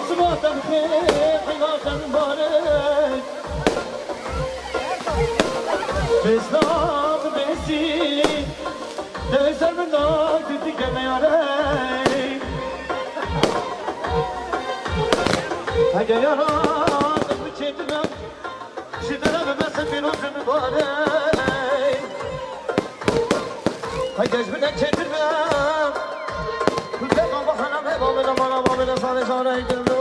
صباحتم خير حياتم مبارك بإسلام بسي نسر من دار تتكلم يا ري اگر یاران بچیدم شدرم بس فیروز مبارک اگر بدن چیدم بگم بخنم بابل سال سال دلم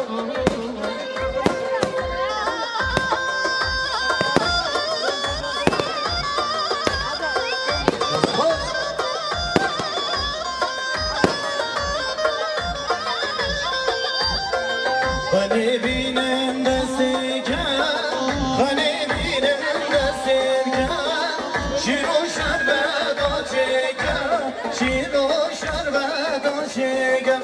خانه بینم دسته کن خانه بینم دسته کن شیر و شربت آچکن شیر و شربت آچکن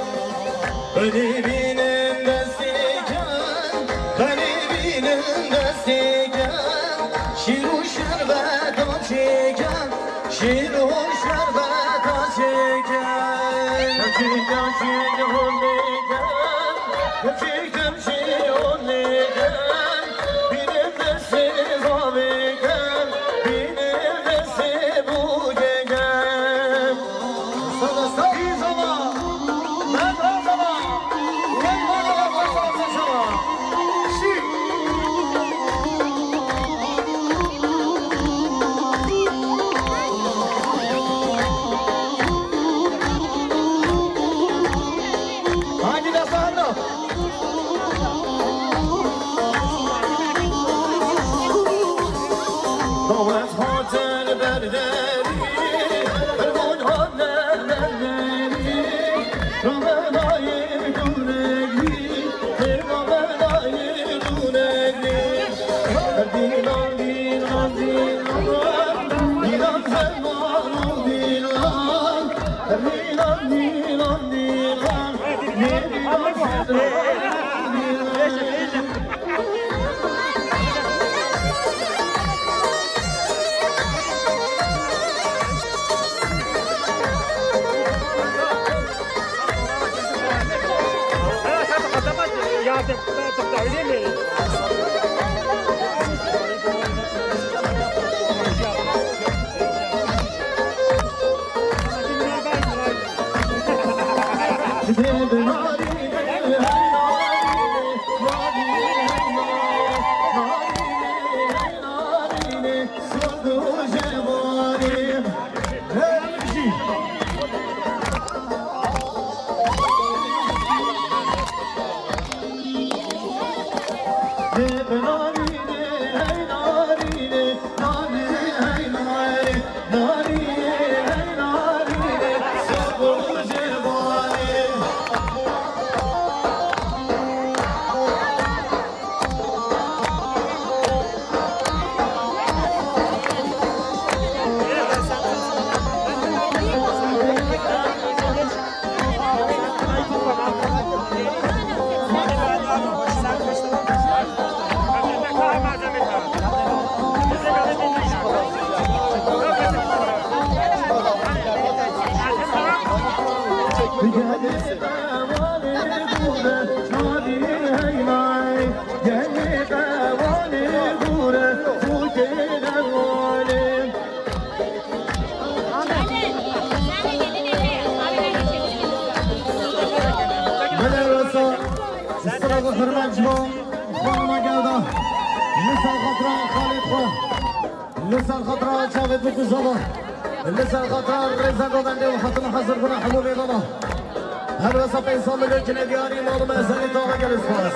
خانه بینم دسته کن خانه بینم دسته کن شیر و شربت آچکن شیر و شربت آچکن Yapıştım şiirleyken, benim nesi zaveken, benim nesi bu gegen. Sana sakız ama, ben o zaman, ben bana bakmasın sana. Haydi de sana. طوت خاطر برداری فرمون ها نرداری رامنای دونگی رامنای دونگی دیلان دیلان دیلان دیلان فرمانو دیلان دیلان دیلان دیلان دیلان دیلان حرمت جوان خانم گلدا لسان خطران خالد خان لسان خطران جاوید بکوزالا لسان خطران رزا گوگنده و خاتم حضر کنه حلولی دالا هر وسط انسان بگه که ندیاری معلوم ازنی تاقه گلیس پاس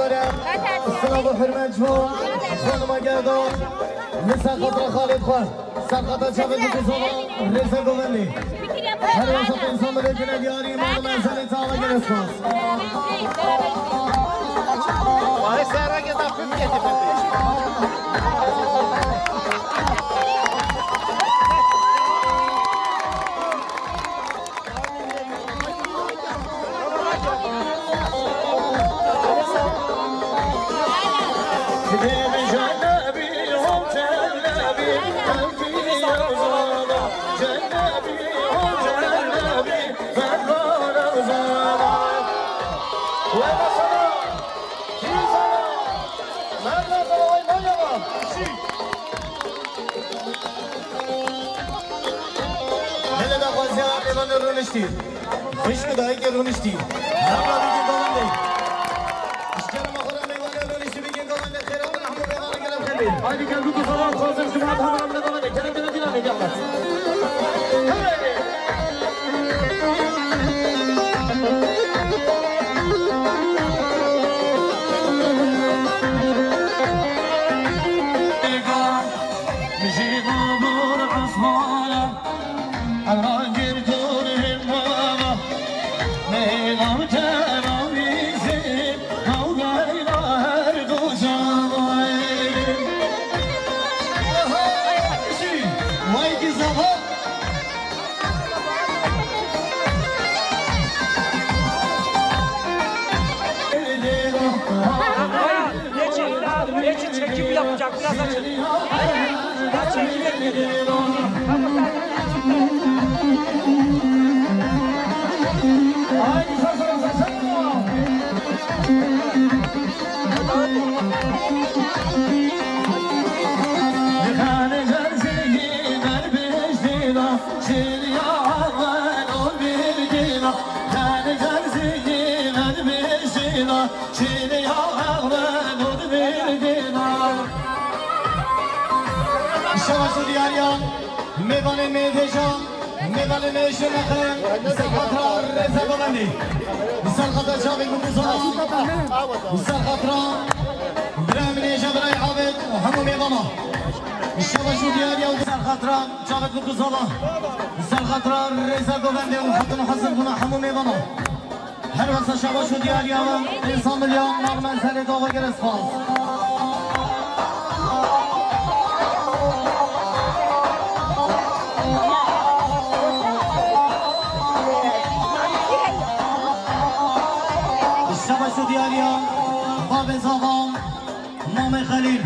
دارم السلام و حرمت جوان خانم گردان لسان خاطر خالد خواه سرقطه چاوید بکزانا رزا گومنی هر وقت انسان بکنه دیاری مال منزل تا آقا گرسپاس وای سر که دفعه میگه خوش بدایی که رونشتی نبلا بگین گوانده اشکال مخورا میوانده رونشتی بگین گوانده خیره و رحمو بیوانده گرم خیلی هایدی کن دوکی سلام خواستم شما همه هم نگوانده کنم کنم دینا میگم çekim yapacak biraz açın. Ben çekim yapıyorum. Haydi sasana. Dikane jerseyi ver beşdina, şirya ağlar ol bir dina. Dikane jerseyi ver beşdina, şirya ağlar ol bir dina. Şavaşı diyaryan, mevane mevdeşan, mevane mevşenakın, sakatrar reza govandi. Misal خاطر شاوی بکوزان misal خاطر برای منیجا برای عابد همو میوانا شبا شو دیاری و misal خاطر شاوی بکوزان misal خاطر رزا گوونده و خاطر حسن کنه همو میوانا هر وقت شبا شو دیاری و انسان ملیان مال منزل داغا گرست خواست دیاریان باب زاغام نام خلیل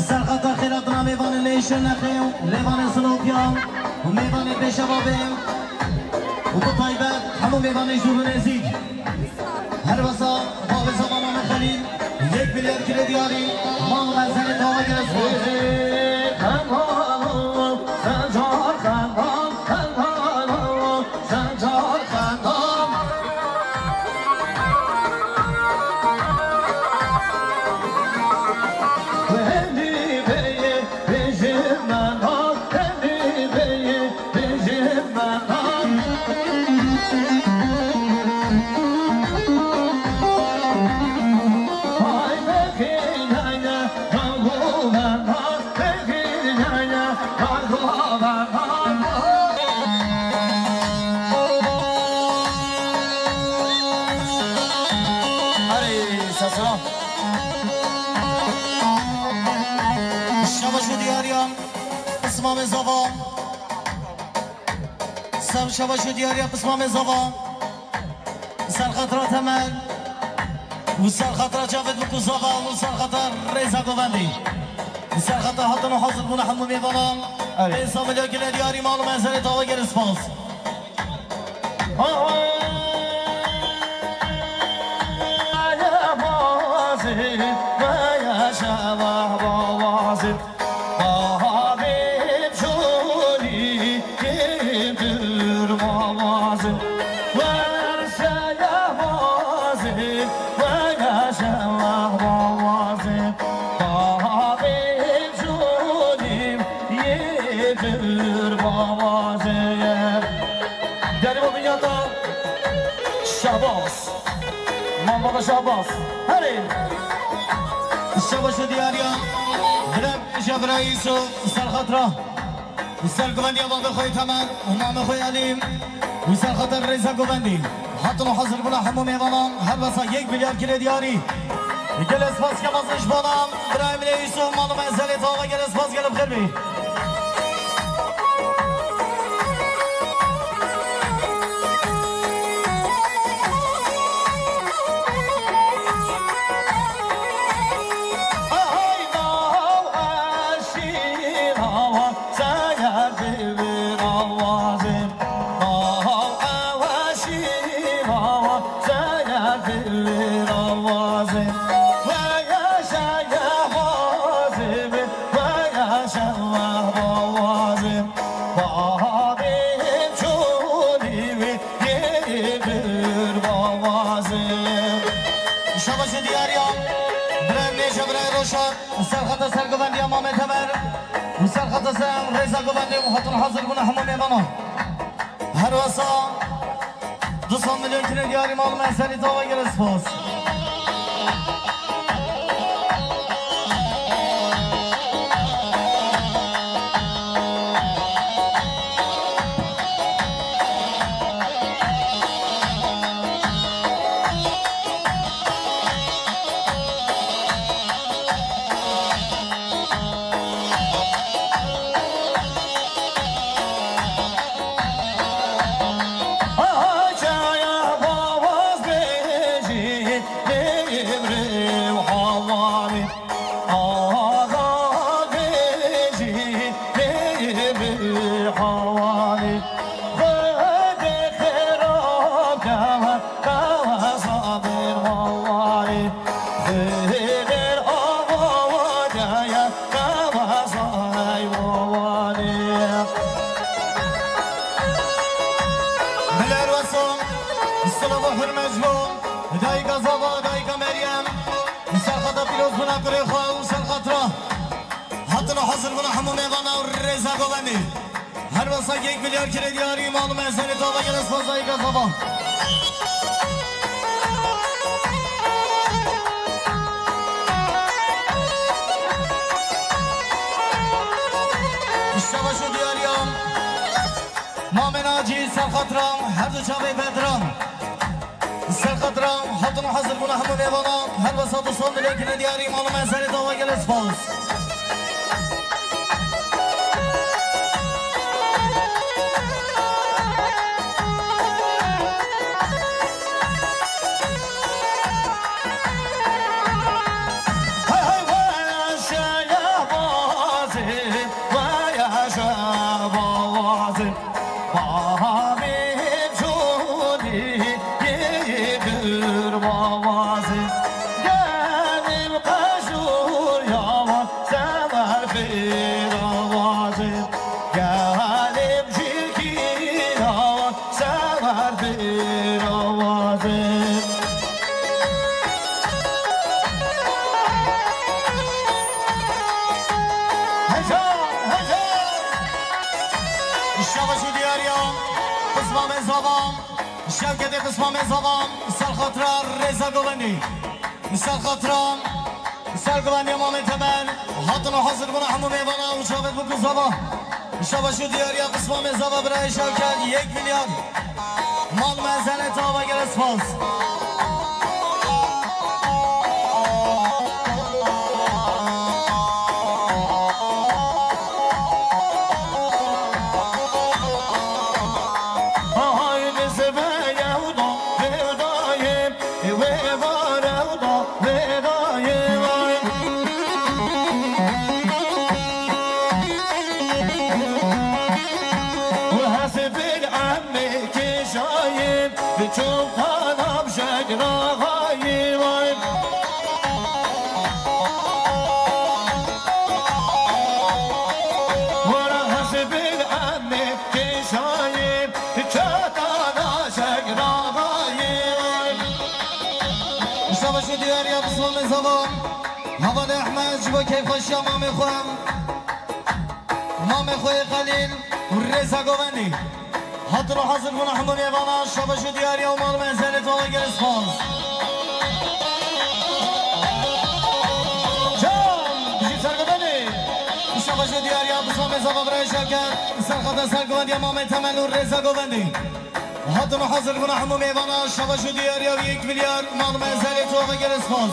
سرخط خیراتنا میوان لیشن نخیم لیوان سلوکیان و میوان پیشوابیم و با طایبت همون میوان جور نزید هر وسا باب زاغام نام خلیل 1 میلیارد کیلو دیاری مال غزل داغا گرست اسمام زبان سر شباشو دیاری اسمام زبان سر خطرات من و سر خطرات جاوید بکو زبان و سر خطر رزا گوندی سر خطر حتی نحاصل بونه همو میبانم اسلام لیا گله دیاری مال منزل داوا گرست باز شاباس من بابا شاباس هرین دیاریا برای ایسو سر خاطره سر گوبندی با بخوای تمام امام خوی علیم سر خاطر رئیس گوبندی حتما حاضر بنا همو میوانم هر بسا 1 میلیارد کلی دیاری گل اسپاس که بازش بانم برای من ایسو مانو منزلی تا و گل اسپاس گل بخیر بی سرگوبندی امام تبر سرخط سم رئیس گوبندی حتما حاضر کنه همون میمانا هر واسا 200 میلیون کلی دیاری مال منزلی تا و گل اسپاس هر واسه 1 میلیارد کلی دیاری مال منزلی تا و گل اسپاس های گذابا اشتباشو دیاریم مامن آجی سرخطرم هر دو چاوی بدرم سرخطرم حتما حاضر کنه همون میوانم هر واسه 200 میلیون کلی دیاری مال منزلی تا و گل اسپاس سرگوبندی امام تبر حتما حاضر کنه همون میوانه و شابت بکن زبا شباشو دیاری قسمام زبا برای شرکت 1 میلیارد مال منزل تا و گل اسپاس محمد احمد جبا کیف خوشی مام خوی خلیل رزا گوبندی حتما حاضر کنه همون ایوانا شباشو دیاری و مال منزل تو و گل اسپاس جان بجی سرگوبندی برای شرکت سرخط سرگوندی امام تمن و رضا گوندی حاضر حاضر کنه همون میوانا شباش و دیاری و 1 میلیارد معلومه زلی تو بگر اسپانس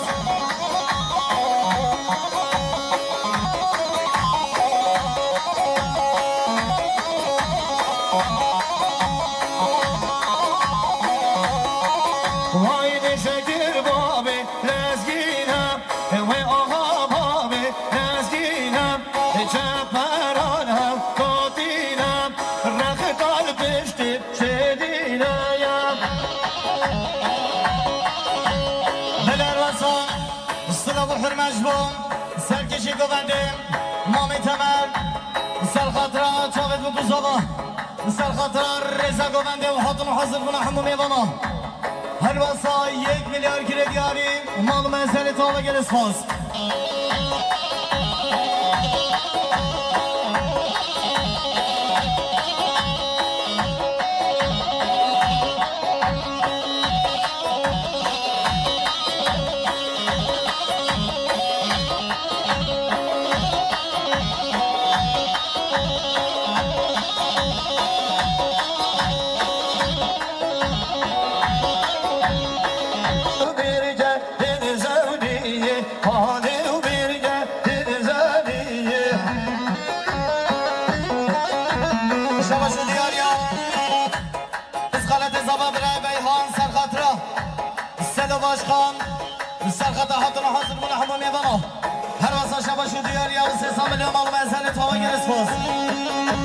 سرکشی گونده مامی تمر سرخاطره چاوید بود دوزابا سرخاطره رضا گونده و حاضر حاضر کنه همون میوانا هر واسا 1 میلیارد کردیاری معلومه سری تا بگر اسپاس خان سرخط حاضر حاضر من همون میوانا هر واسه شباش و دیاری و 3 میلیون معلومه ازنی تا بگر اسپاس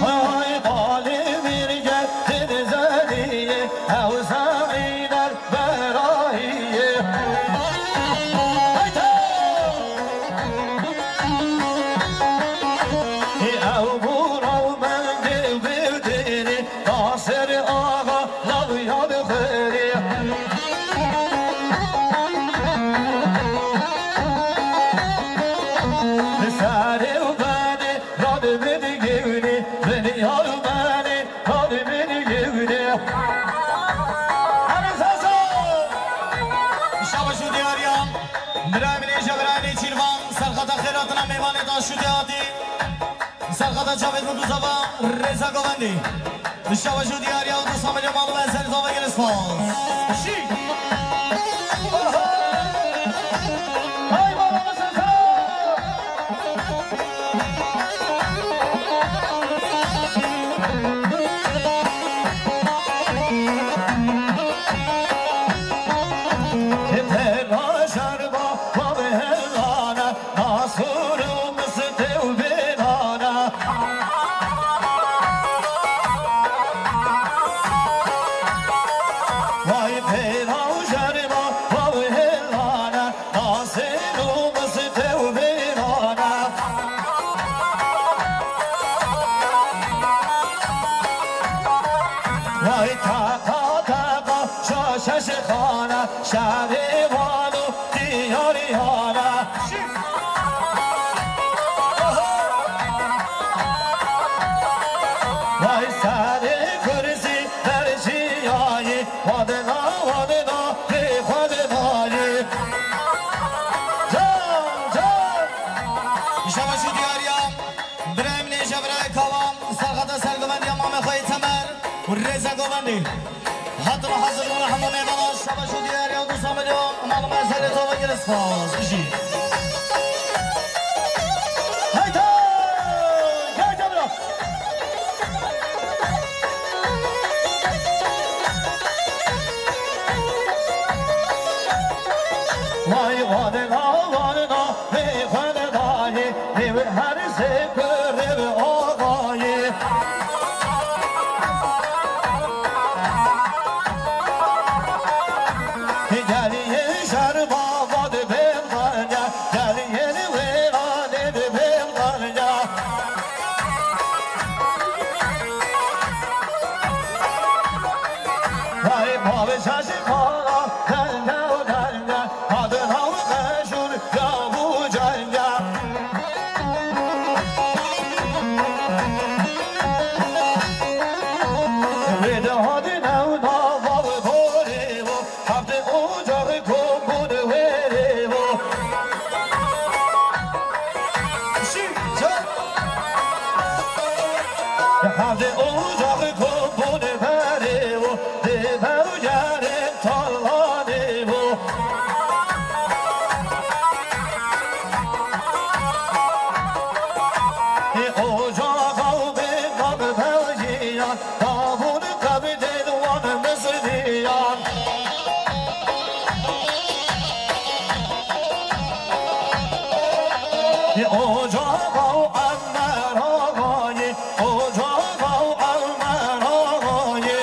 های بالی میرگه دید زنیه او زمین در براییه او بورا من دل بردینی ناصر آقا لب یاد خیلی سرخط جاوید مدوزابا رضا گوندی شباشو دیاری و 2 میلیون معلومه ازنی تا بگر اسپاس رضا گوندی حاضر حاضر من همون میوانا شباشو دیاری و 2 میلیون معلومه ازنی تا بگر اسپاس بشی Havde ocak kupunu peri bu Diber geri talani bu Ocak albi kabı belgiyan Davunu kabı dedvanı mısırdiyan Ocak al Enver ağayı Ocak al Enver ağayı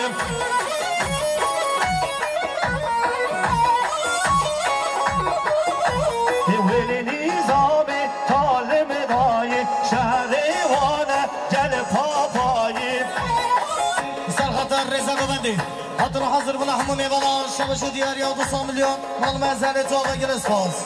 Veli nizami talim dayı Şerivane gel papayı Serhatlar Reza Gobendi Hatun hazır buna hamum evalan Şabaşı diyar ya 90 milyon Mal mezeli tuğla giriz faz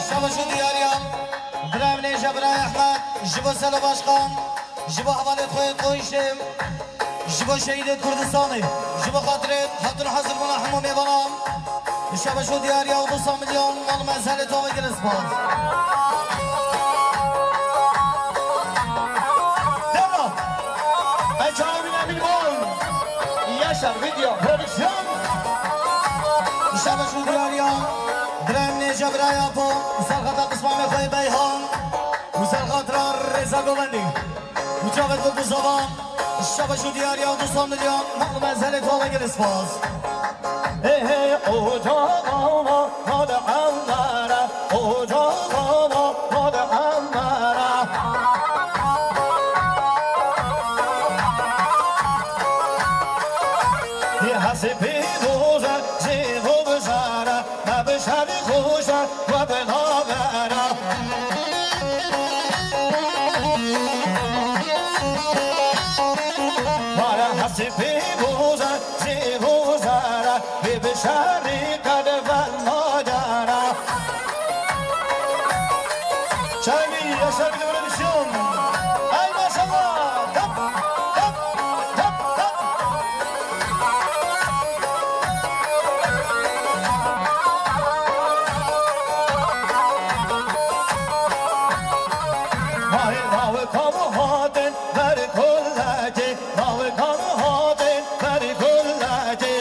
Şabaşı diyar ya Brevne Jabray Ahmet Jibo Selo Başkan Jibo Havalet Koyut Koyuşim Jibo Şehidiyet Kurdistan'ı Jibo Hatret Hatun hazır buna hamum evalan Şabaşı diyar ya 90 milyon Mal mezeli tuğla giriz faz Devra Ecabine Bilbon Yaşar Video Prodüksiyon Şabaşı diyar ya Brevne Jabray Apo Serhatlar İsmail Koy Beyhan Serhatlar Reza Gobendi Mücavit Gülbüzova Şabaşı diyar ya 90 milyon Mal mezeli tuğla giriz faz Ocak alma hadi Enver'e Ocak alma hadi Enver'e Hasibi doze zivu bızara Nebişeri kuşa ve benavera Vara hasibi doze zivu bızara Nebişeri kadven magara Çaymi yaşar bir de böyle düşün Ay maşallah Tap tap tap tap Navi kamu hadin veri kulleti Navi kamu hadin veri kulleti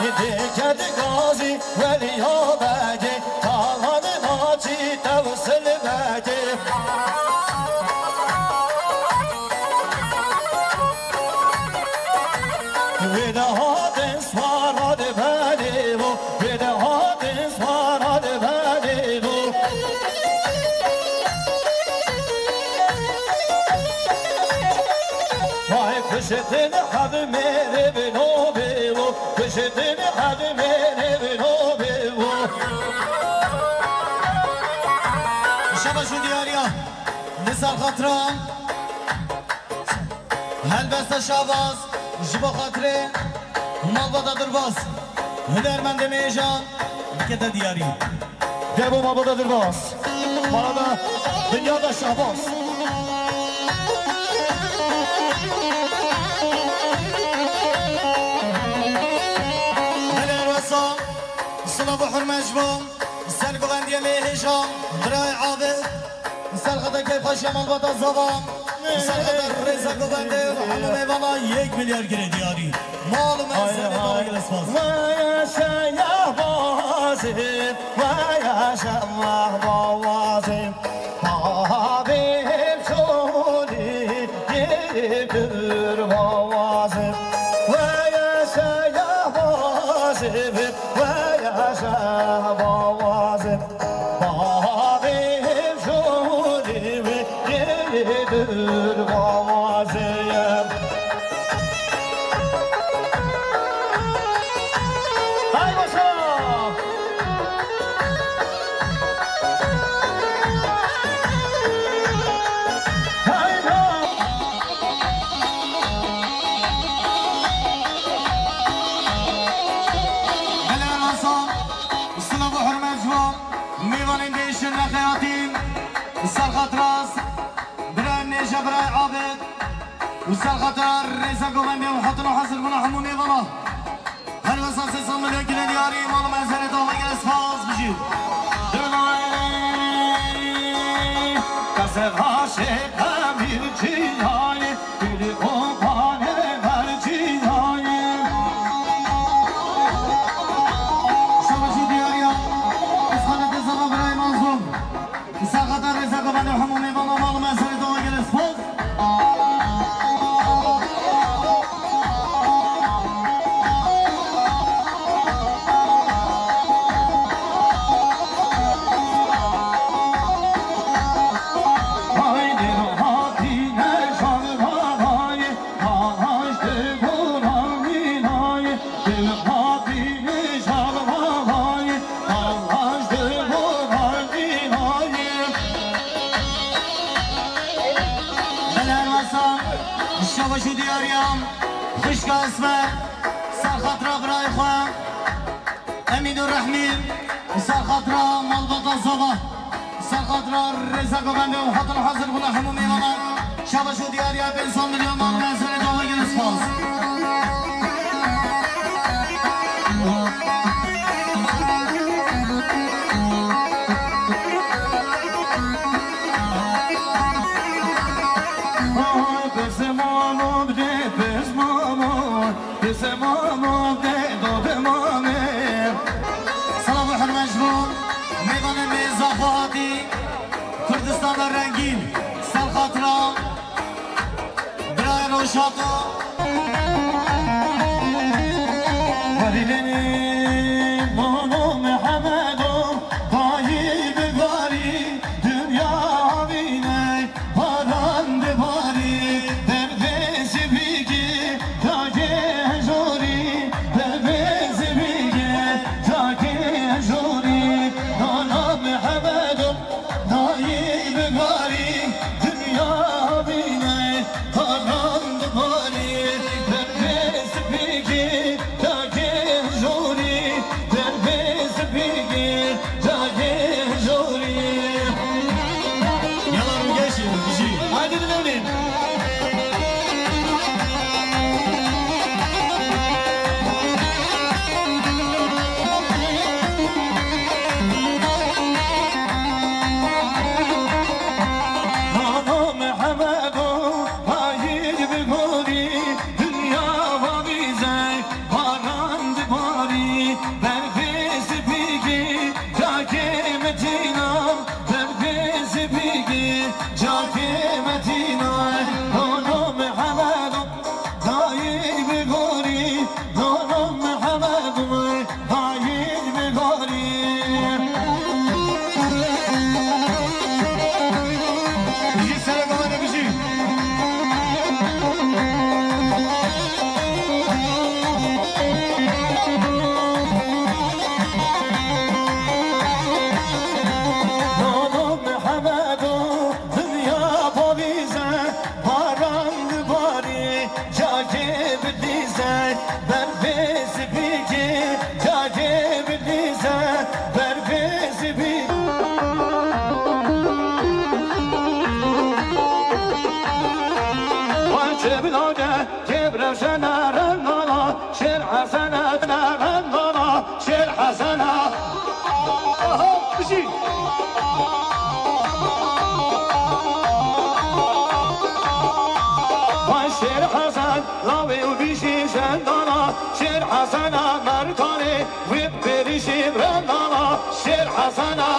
Dikedi gazi veli yabedi Tağanı naci tevsil bedi Bir de hadin svar hadi beni bu Bir de hadin svar hadi beni bu Vay kışıtını hadi meri bin o bir bu Kışıtını hadi meri bin o bir bu Şabaşı diyar ya Nisar Hatıran Helbeste Şahbaz Jibo Hatri Malbada Durbaz Hünermende Meyjan Dikete diyari Gel bu Malbada Durbaz Bana da dünyada Şahbaz Heler Vesa Sıla-ı Hürmecbum Sel Govendiye Meyheşan Bray Abi Sel Gada Keyfaş Malbada Zavan Sel Gada Reza Govendi Hamum Eyvana 1 milyar gire diyari Malum ensene bana gelesmaz Ve yaşa Yahbazim Ve yaşa Mahbazim Habib Suni Yedir Bavazim Ve yaşa Yahbazim Ve yaşa Bavazim Habib Suni Yedir Bavazim Hay maşallah. Hay وسال خاطر رئيس الجمهورية وحاطين حاصل من حمومي والله هل وصل 600 مليون كيلو دياري مال منزل دوما جلس فاز بجيب كسر عاشق امیر جیای دلی قربان بر جیای شباشی دیاریا اسخانت زغا برای منظوم وسال خاطر رئيس الجمهورية حمومي والله مال منزل دوما جلس فاز شباشی دیاریم خشک اسمه سر خاطره برای خواه امین الرحمین سر خاطره مالباتا زبا سر خاطره رزا گوبنده و حاطن حاضر بنا همون میمانم شباشی دیاریم بنسان میلیون مال منزل دوما گلس فاز سلام و حرمت جبون میدان میزافاتی کردستان رنگین سر خاطره برای روشاتو ولیدنی مانو محمدو پایی بگاری دنیا بینه پاران بباری در بیسی بیگی تا که جوری در بیسی بیگی تا که جوری نانا محمدو پایی بگاری دنیا بینه پاران بباری در بیسی بیگی تا که جوری در بیسی بیگی تا که جوری yalan geçin bizi haydi dinleyin. Nano Muhammed'u hayır bir gori dünya vabize parandı bari berbezi pigi cake metina berbezi pigi cake metina Nano Muhammed'u hayır bir gori Nano Muhammed'u hayır bir gori bizi sene komandı bizi Nano Muhammed'u dünya pavize parandı bari cake bilize berbezi pigi cake bilize berbezi pigi وجبنا جبر شنا رننا شير حسنا رننا شير حسنا مشي شير حسن راوي وبيشي شندنا شير حسنا مركاني وبريشي برننا شير حسنا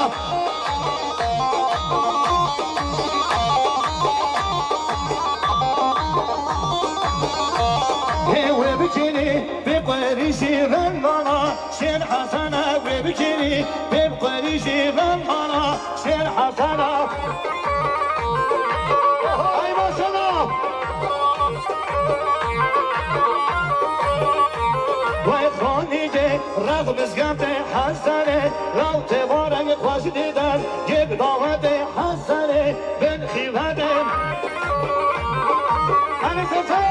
وبكيني بقريشي رننا شير حسنا وبكيني بقريشي رننا شير حسنا اي ما شاء الله ويخوني جي رغم سقمت حسنه لو تبارك خوش ديدن جيب دعوت حسنه بن خيبتن انا سفا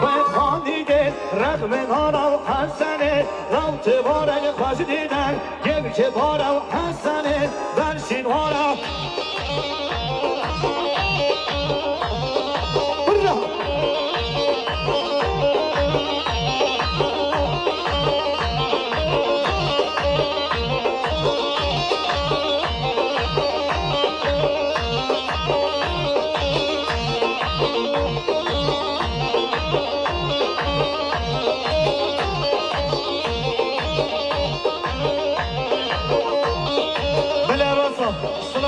ويخوني جي رغم نارا حسنه لو تبارك خوش ديدن جيب كبارا حسنه برشين ورا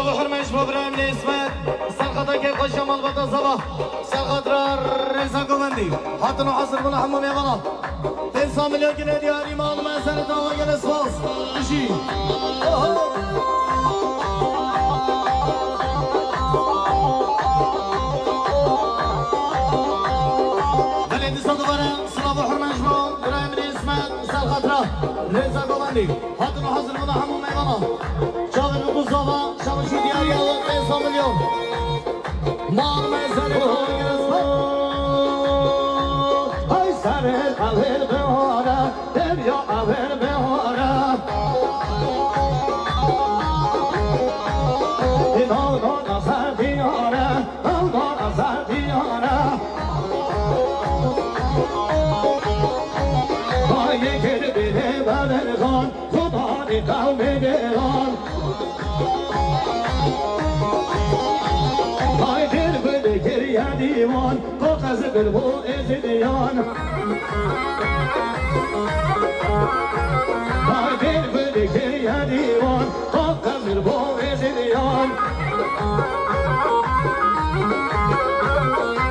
صلاة وحرمش بابراهيم اسمت سلخطة كيف خوش شمال بطا صباح سلخطة رزا قومندي حتى نحصر بنا حمام يا بنا 9 مليون جنيه دياري مال ما سنة واقع الاسفاس مشي بلدي صدورة صلاة وحرمش بابراهيم اسمت سلخطة رزا قومندي حتى نحصر بنا حمام يا بنا شاف المصطفى شاف شو دياري الله 9 مليون مال ما سنة واقع الاسفاس سرت اول بهاره دریا اول بهاره اینا نظر دیاره اونا نظر دیاره پای گل بیره بدرگان خدا دی قوم گران پای گل بده گریه دیوان کاغذ بلبو ازدیان پای گل بده گریه دیوان کاغذ بلبو ازدیان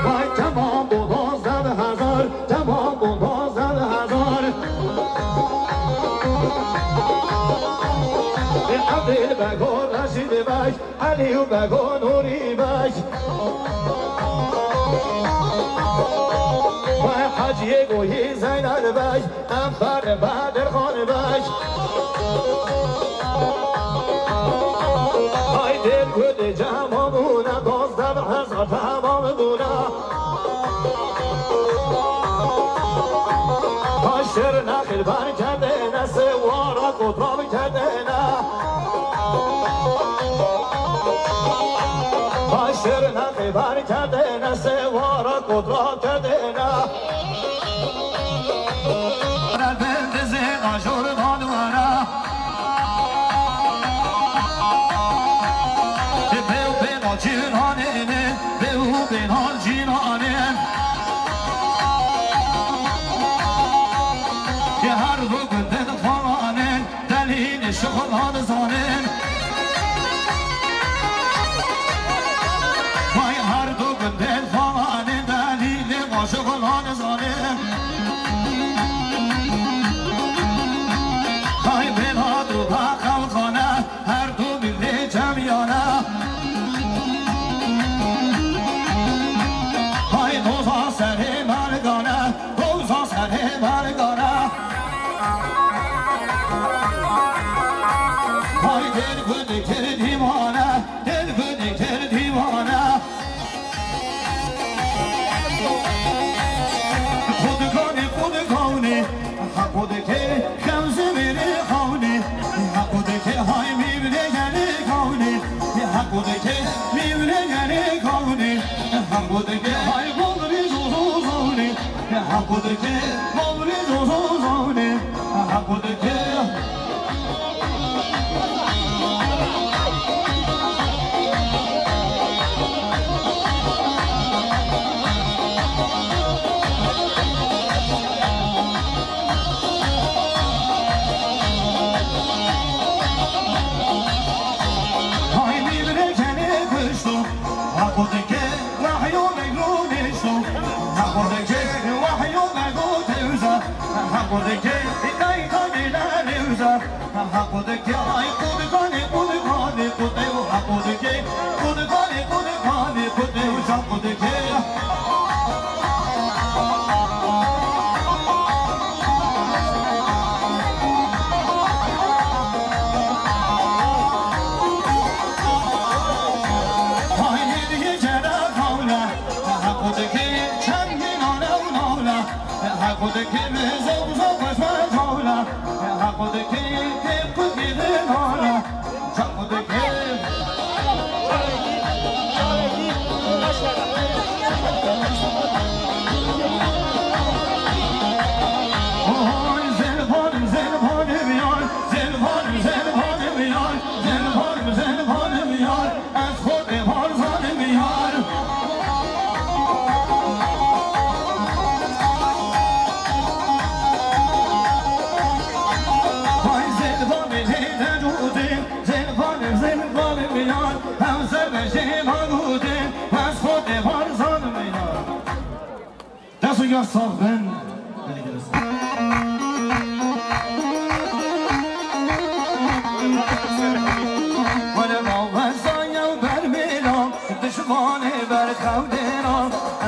پای تمام bu 12,000 تمام bu 12,000 عبدال بگو رشید بک علیو بگو نوری بک وای حاجی گویی زینال بک انفر بدر خان بک وای دل گل جمامونه 12,000 تمام دونه شر نخل بر کرده نه سوارا قطرام کرده نه شر نخل بر کرده نه سوارا قطرام کرده نه بندز آجور بانوارا بیو بینا جیرانه بیو بینا جیرانه شغلان زانن وای هر دو گندل فانه دلیل ما شغلان زانن وای بلاد و بخل خانه هر دو ملی جمعیانه وای دوزا سر مرگانه دوزا سر مرگانه دل بده کر دیوانه دل بده کر دیوانه خودگانه خود که خمزه میره خانه خود که های میبره گره خانه خود که میبره گره خانه خود که های بابری زوزو زانه خود که بابری زوزو زانه خود که زين هم سرشی بوده از خود بارزان مینا دستو یا صاحبن دشمانه بر خودنا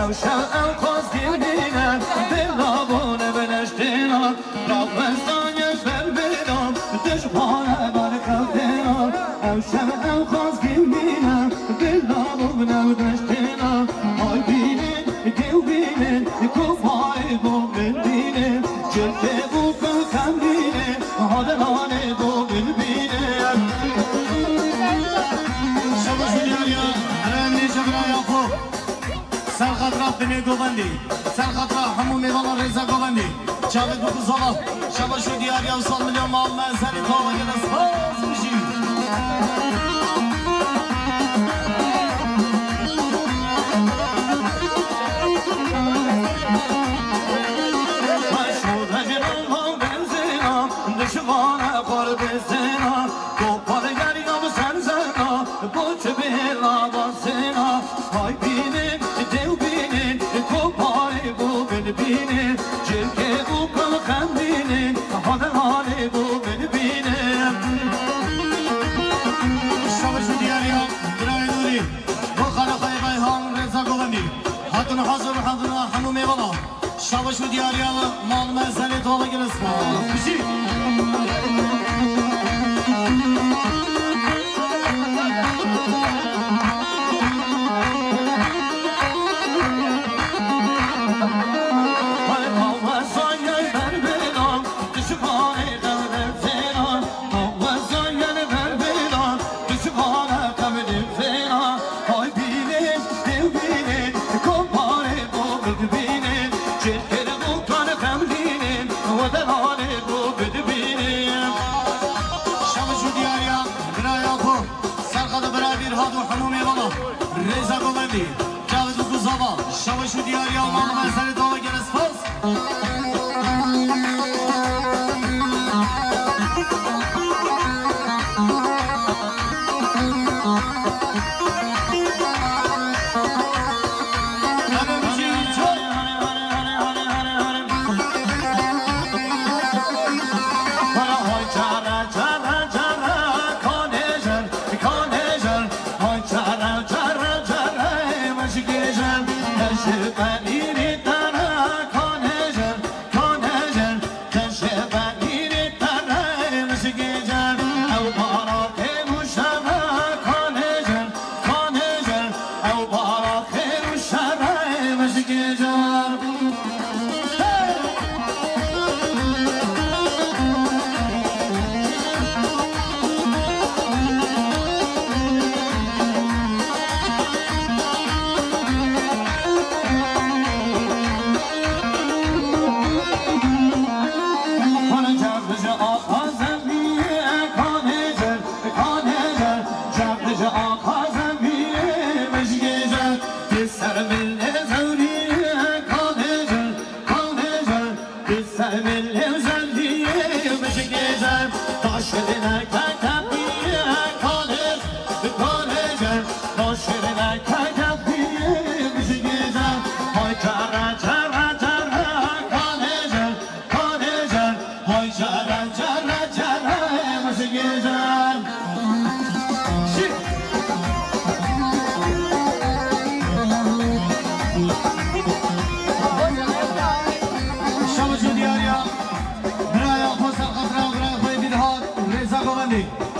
او شب او خواست گردینا دلابونه بنشتینا رابستانیش بر بیدام دشمانه بر خودنا او شب او خواست گردینا دلابونه بنشتینا های بینین دیو بینین کفای بو بینین جلده بو که خم بینین حادرانه بو بینین سرخطرات دنیا گوبندی سرخطرات همون میوان رضا گوبندی چاوید بکو زالا شباشو دیاری او سال میلیون مال منزلی تا وگه دست میشی مشهور جنان ها بنزینا دشوانه خور بزینا دوپار گریا و سرزنا بوچه بیلا باسینا های بینین دیو بینین کوپاری بو بینین جلکه بو کل خندینین حادرانی بو بینین شباشو دیاری ها برای دوری با خلقای بیهان رضا گوبندی حتون حضور حضور همون میوانا شباشو دیاری ها مال منزلی تا وگه دست میشی جاوید بکو زبا شباشو دیاری ها مال منزلی تا وگه دست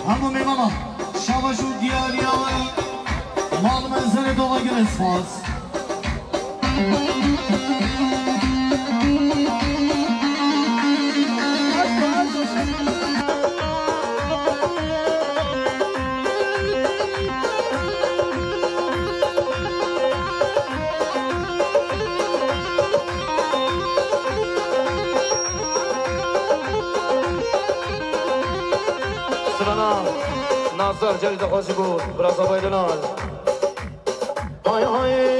همون میمانا شباشو دیاری آوی مال منزل دو وگه اسفاز ناصر جلد خوشی بود براسا بایدنال های های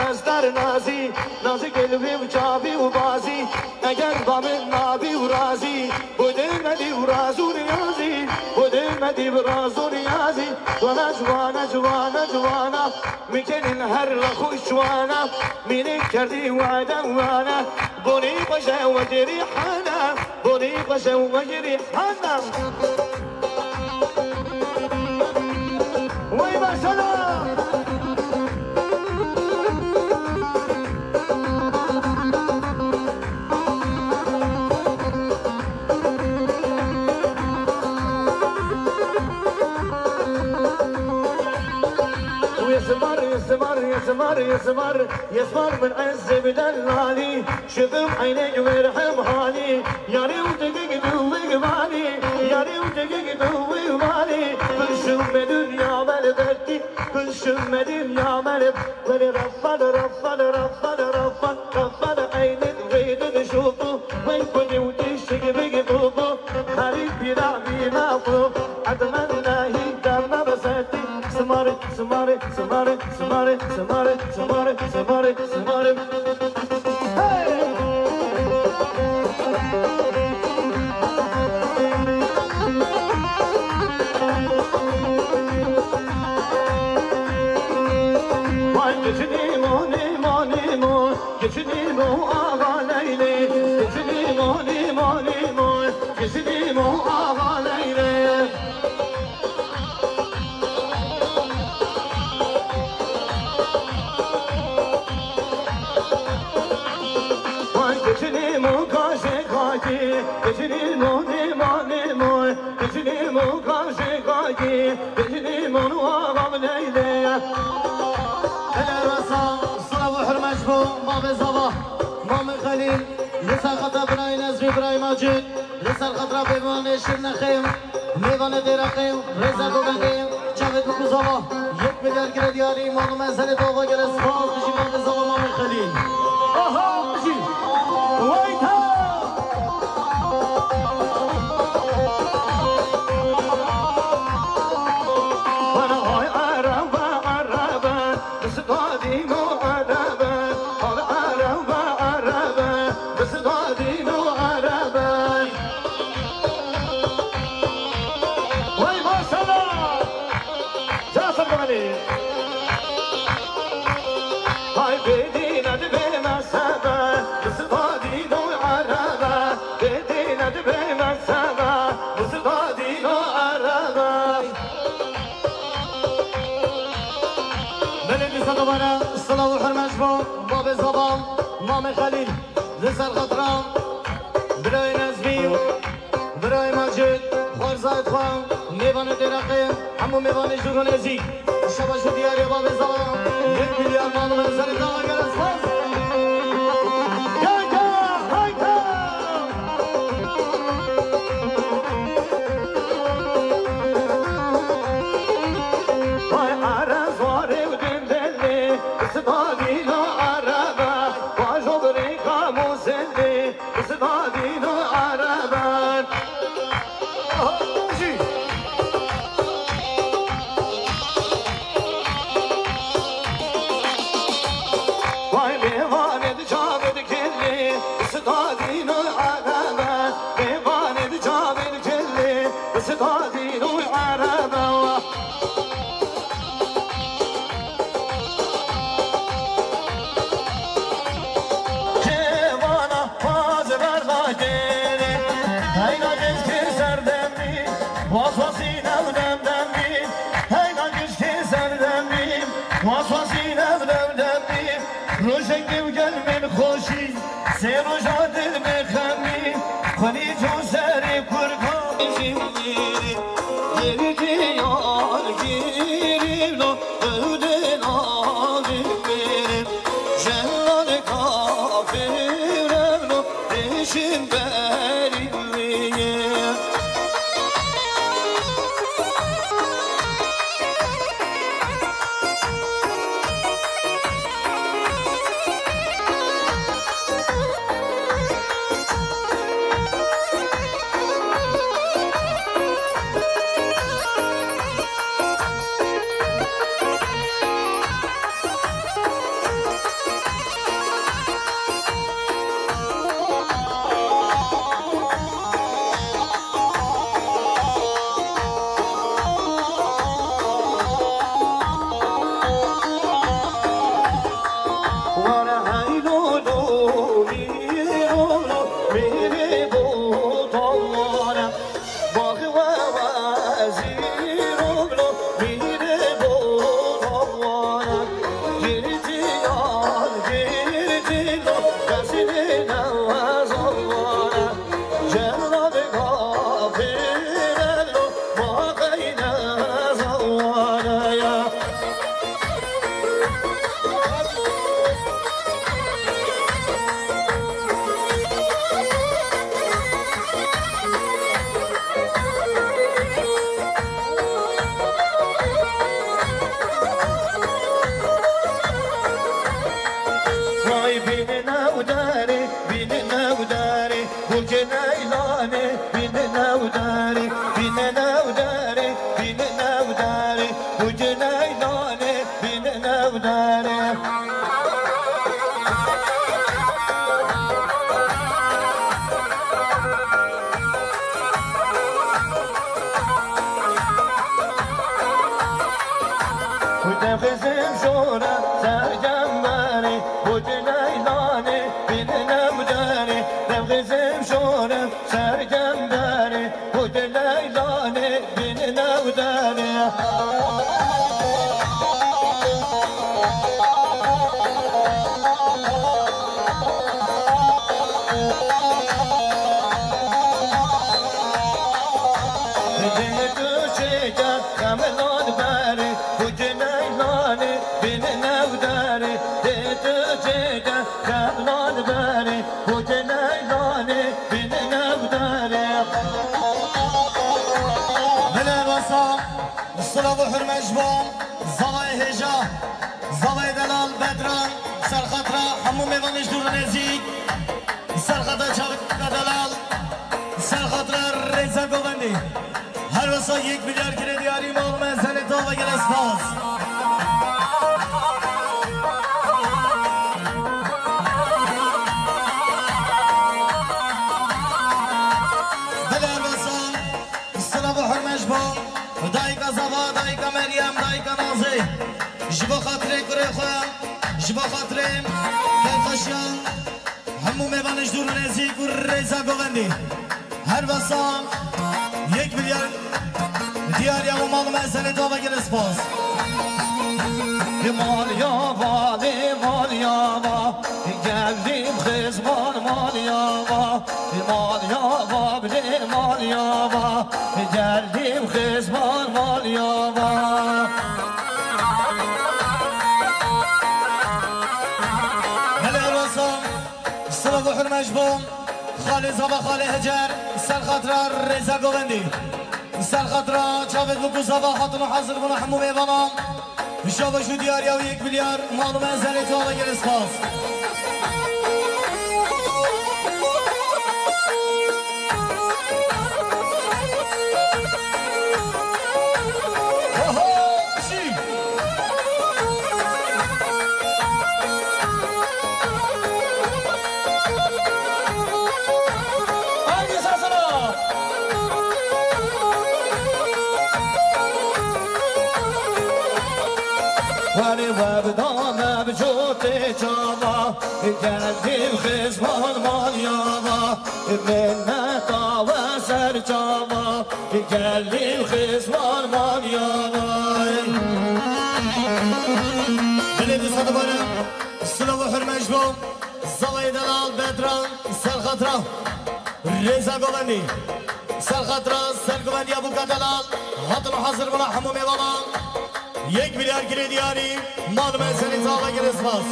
نستر نازی نازی قلبی و چابی و بازی اگر با من نابی و رازی بوده ندی و رازو نیازی بوده المدي براز ونيازي وانا جوانا جوانا جوانا مكن هر لخوش وانا من كردي وانا وانا بوني بجا وجري حنا بوني بجا وجري حنا وي بسلام يسمر من عز بدلالي شفم عيني ويرحم حالي ياري ودقيق دوي مالي ياري ودقيق دوي مالي كل شم دنيا ملبتي كل شم دنيا ملبتي رفض رفض رفض رفض رفض عيني تريد تشوفه وين كنت وتشتق بقلوبه خليك بلعبي معفوف أتمنى يقدرنا بساتي سماري سماري سماري سماري سماري سماري سماري سماري Geçini moni moni mo, geçini mo ağa leyle, geçini moni moni mo, geçini mo ağa leyle. Geçini mo karşı karşı, geçini moni moni mo, geçini mo karşı karşı, geçini mo ağa leyle. باب زبا مام خلیل لسر خطا برای نزمی برای ماجد لسر خطا بیوان شیر نخیم میوان دیرقیم رزا گوگندیم جاوید بکو زبا 1 میلیارد گره دیاری مانو منزل دوغا گره سپاس بشی باب زبا مام خلیل آها بشی وایتا وانا های عربا عربا بسقادیم و عربا الصلاة والحرمة جبون باب الزبان مام خليل لسر خطران براي نزمي براي ماجد خوار زايد خوان ميوان درقين همو ميوان جورونيزي شباش دياري باب الزبان 1 milyar مال منزل دوا جرس فاز وجنيناني بيننا وداري ودفزم شورة سرجمبري وجنيناني بيننا وداري دفزم شورة سرجمبري وجنيناني بيننا وداري الصلاة حرمجبون زواي هجا زواي دلال بدران سرخطرة حمو ميوانش دور نزيك سرخطرة چاوت دلال سرخطرة ريزا گوبندی هر وسا 1 میلیارد کردیاری مال منزل تا و گل اسپاس دایکا زوا دایکا مریم دایکا نازی جبا خاطره کره خواه جبا خاطره کلخشیان همو میوانش دور نزیک و ریزا گوندی هر بسام 1 میلیارد دیاری همو مال مسئله تا بگر اسپاس مال یابا مال یابا geldim kızman mal yava mal yava mal yava geldim kızman mal yava هلا رسام الصلاة حرمجبون خالي زبا خالي هجر سر خطرة ريزا گوندی سر خطرة چاوت بکو زبا حاطنو حاضر بنا حمو میبانم شابه شو دیاری و 1 میلیارد مالو منزلی تا بگر اسپاس ولی وبدانم جوتی چاوا geldim خزمان مال یاوا منتا و سر چاوا geldim خزمان مال یاوا بلید صد بانم السلام حرمجبون زوای دلال بدران سر خطرة ريزا گوندی سر خطرة سر گوندی ابو کدلال حاطنو حاضر بنا حمو میوانم 1 میلیارد کردیاری مال مسئله تا بگر اسپاس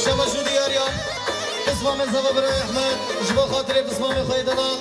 شما شو دیاریان اسمام زبا برای احمد جبا خاطره بسمام خیدلان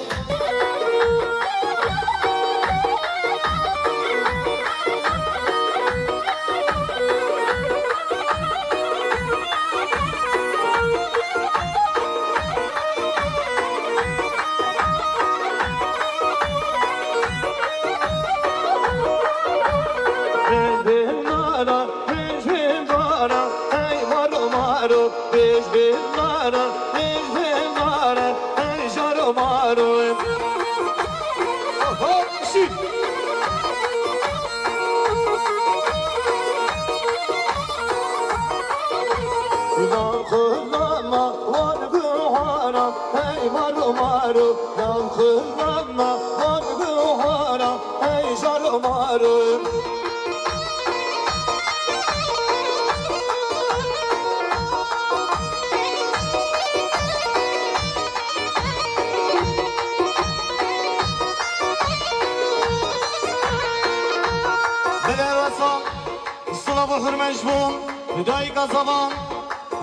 و حرمش بوم هدای کازابان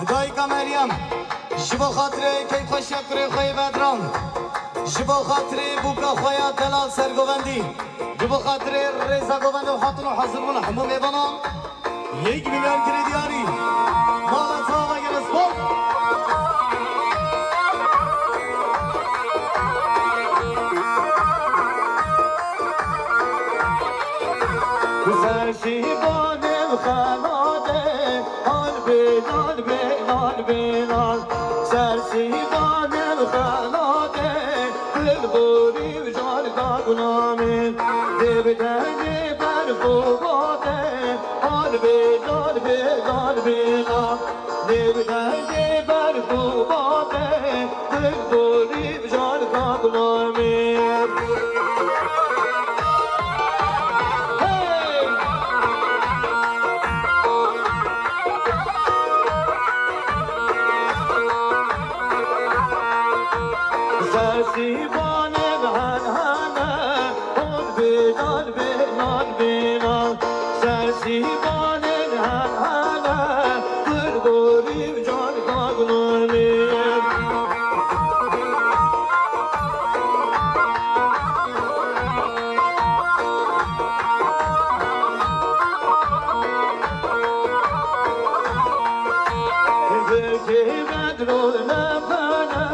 هدای کامریم جبو خاطره که خوش شکر خوی بدران جبو خاطره بوکا خویا دلال سرگوندی جبو خاطره رضا گوند و حاطن و حاضر من حموم ایوانان 1 میلیون کردیاری مالت ها و گرسپون سرشیبانم خلاده آن بینال سرشیبانم خلاده دلبوری و جان کاغنامین دبدنی بر فوقاته آن بینال دبدنی بر فوقاته دلبوری و جان کاغنامین سرسیبانم هنهنه آن بینال سرسیبانم هنهنه برگوری و جان کاغنامیم زرگی بدرو نفنه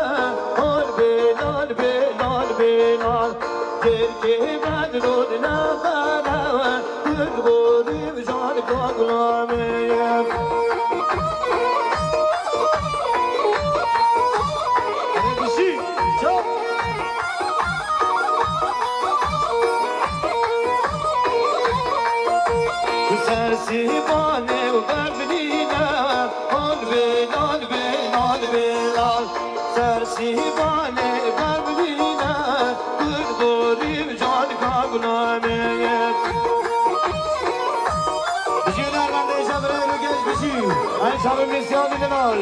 درکی بدرود نفرم برگوری و جان کاغنامیم بشی چاپ سرسیبانه و بربدینه آن بینال سرسیبانه بربدینه برگوری و جان کاغنامیم بشی در بنده شب رای رو گشت بشی این شب میسیان دیدنال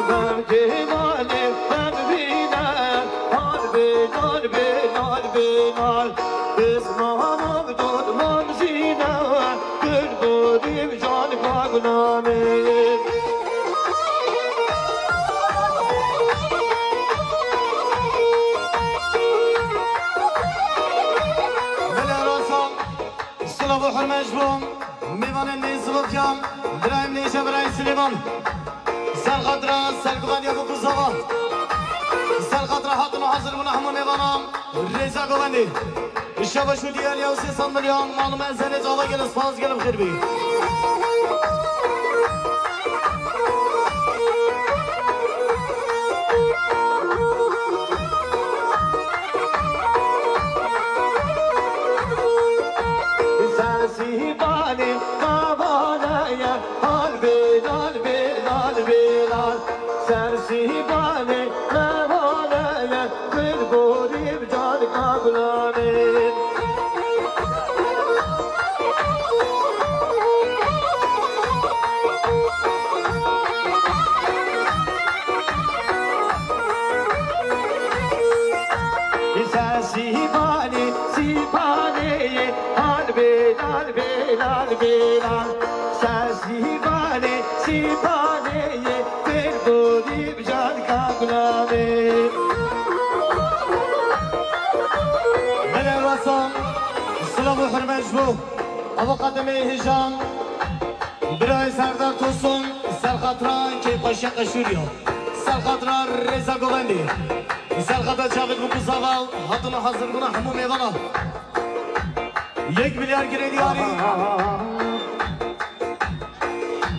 برگیمانه بربدینه آن بینال اسمانم دود منزینه برگوری و جان کاغنامیم سلام و حرمش بوم میوان نیز بکیم درایم نیشه برای سلیمان سر خاطره سرگوان یا بکوزاوا سر خاطره حاطن و حاضر من همون میوانم رضا گوندی شب شدی یا 300 میلیون معلوم از زنی جاوا گل اسپاس گلم خیر بی سرسیبانی مامانه آن بینال سرسیبانی مامانه برگوری و جان کاغنامیم سرسیبانی سیبانی آن بینال سرسیبانی سیبانی برگوری و جان کاغنامیم من راسم سلام و حرمش بو اما قدمه هجان برای سردار توسون سرخاطران که پاشا قشوریا سرخاطران رضا گوندی سرخاطر جاوید بکوزاوال حاطن و حاضر گونه همو میوانا 1 میلیارد کردیاری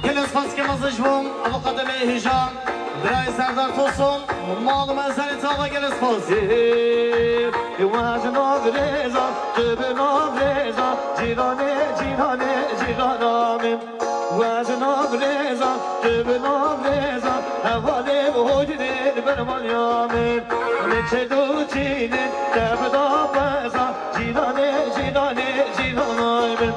گل اسپاس که مزش بوم اما قدمه هجان برای سردار توسون معلوم از زنی تاوا گل اسپاس وزناب رضا جبناب رضا جیرانامیم وزناب رضا جبناب رضا حواله وجود برمانیامیم نچه دو چینه دبدا بزا جیرانامیم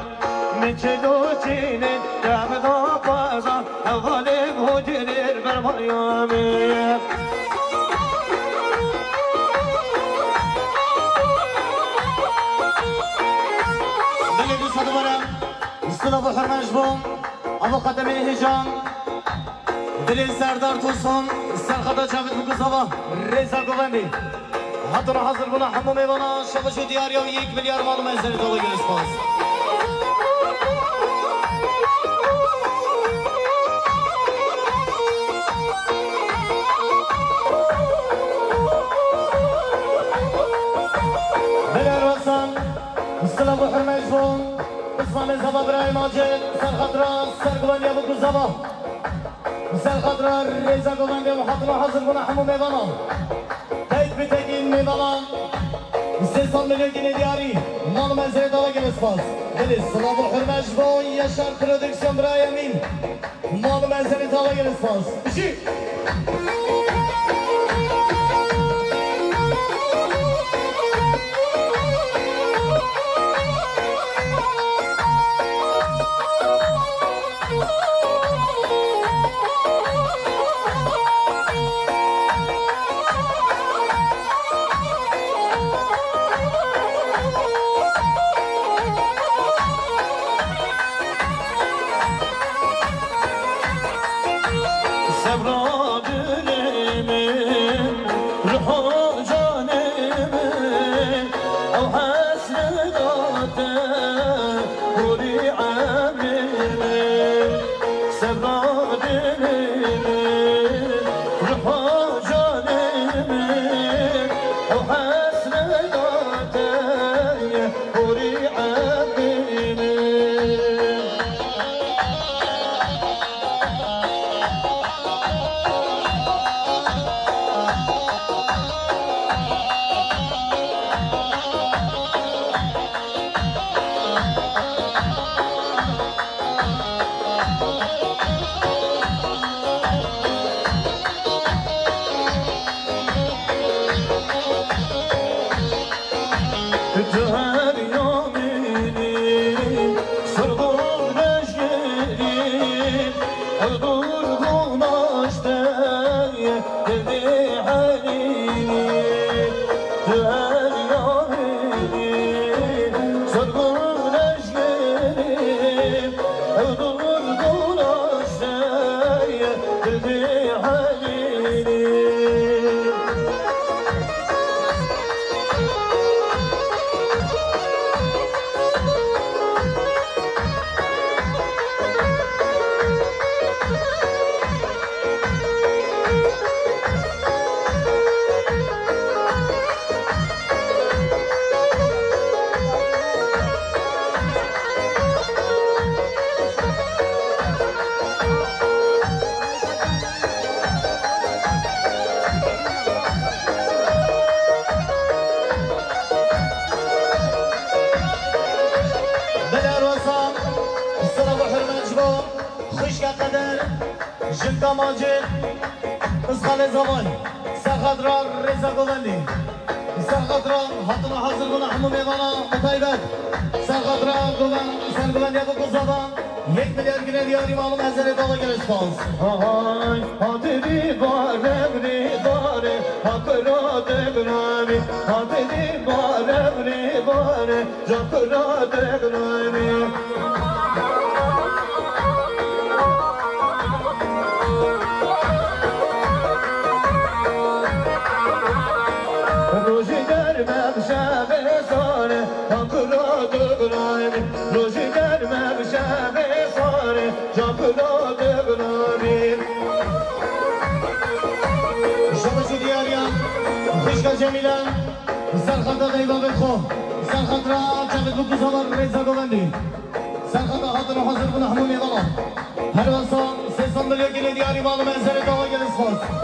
نچه دو چینه دبدا بزا حواله وجود برمانیامیم خدمرم استلا بحرمش بوم ابو قدمی هجان دل سردار توسون سرخدا جاوید بگذابا رضا گوندی حتی رو حاضر بنا همو میوانا شبشو دیاری و 1 میلیارد مالو منزلی دالا گرس باز استلا بحرمش بوم اسمان زبا برای ماجد سرخدرا سرگوندی ابو گذابا سرخدرا رضا گوندی و حتی رو حاضر بنا همو میوانا تایید بتگین میوانا 300 میلیون گینه دیاری مال منزل دالا گرس باز دلی سلام و حرمش با یشار پرودکسیون برای امین مال منزل دالا گرس باز بشی جنگا ماجد اسخال زمان سرخدرا رضا گوندی سرخدرا حتما حاضر بنا همو میوانا مطایبت سرخدرا سرگوندی ابو گذابا 1 میلیارد گینه دیاری مالو منزل دالا گرس باز های حاضری بارم ری باره حقرا دگنامی حاضری بارم ری باره جاکرا دگنامی روزی در مبشب ساره حقرا دگنامی روزی در مبشب ساره جاکرا دگنامی شبشو دیاریم خشکا جمیلم سرخدا دیبا بخو سرخدا جاوید بو گذابا رضا گوندی سرخدا حاضر حاضر بنا همو میوانا هر واسا 300 میلیون گینه دیاری مالو منزل دالا گرس باز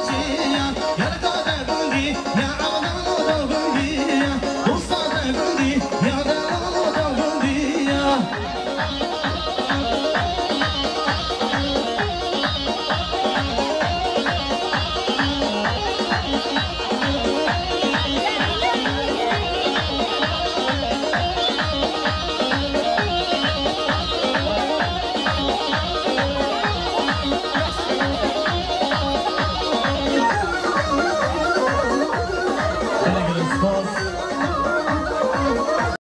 جی